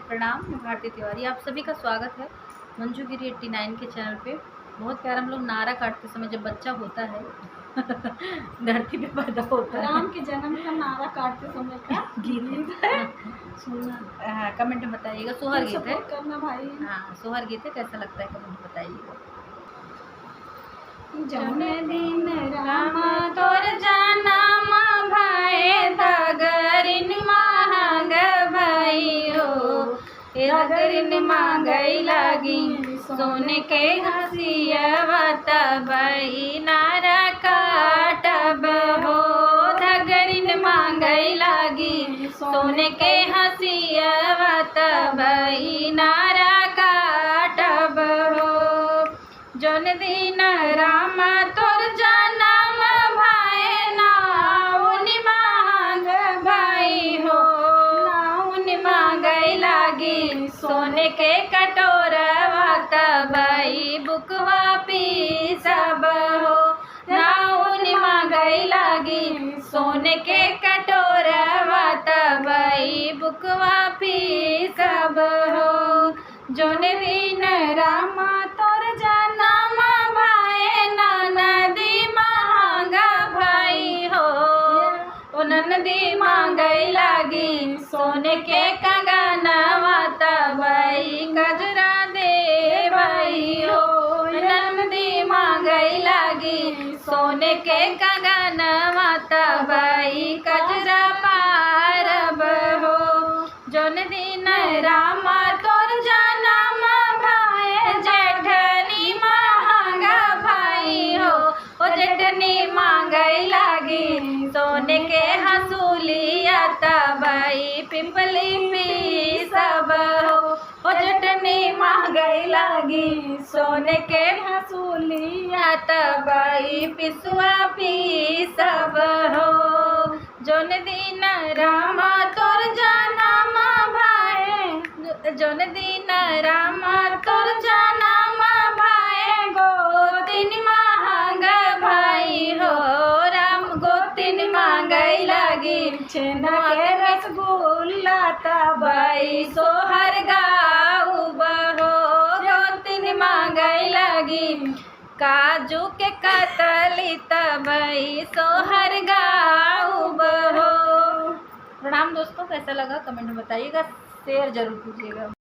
प्रणाम, मैं भारती तिवारी। आप सभी का स्वागत है मंजू गिरी 89 के चैनल पे। बहुत प्यारा हम लोग नारा काटते समय जब बच्चा होता है धरती पे पैदा होता है, राम के जन्म का नारा काटते समय का गीत है सुनना। हाँ, कमेंट में बताइएगा। सोहर गीत है करना भाई। हाँ, सोहर गीत है, कैसा लगता है कमेंट बताइएगा। जौन दिन रामा तोर जन्म भये दगरिन महंग भइयो, दगरिन मांगई लगी सोने के हसियवा तबई नारा काटब हो। दगरिन मांगई लगी सोने के हसियवा तबई नारा काटब हो। जौन दिन रामा तोर जन्म भये नाउन मांग भई हो, नाउन मांगई लागी सोने के कटोरवा तबई बुकवा पीसब हो। नाउन मांगई लागी सोने के कटोरवा तबई बुकवा पीसब हो। जौन दिन रामा तोर जन्म भये ननदी महंग भई हो, ओ ननदी मांगई लागी सोने के कंगनवा तबई गजरा देवई हो। ननदी मांगई लागी सोने के कंगनवा तबई गजरा पारब हो। जौन दिन रामा तोर जन्म भये जेठनी महंग भई हो, ओ जेठनी मांगई लागी सोने के हसूलिया तबई पिपली पीसब हो। ओ जेठनी मांगई लागी सोने के हसूलिया तबई पिसुआ पीसब हो। जौन दिन रामा तोर जन्म भये, जौन दिन रामा तोर जन्म भये गोतिन महंग भई हो। राम गोतिन मांगई लगी छेना के रसगुल्ला तबई सोहर गाउब हो। गोतिन मांगई लगी काजू के कतली तबई सोहर गाउब हो। प्रणाम दोस्तों, कैसा लगा कमेंट में बताइएगा, शेयर जरूर कीजिएगा।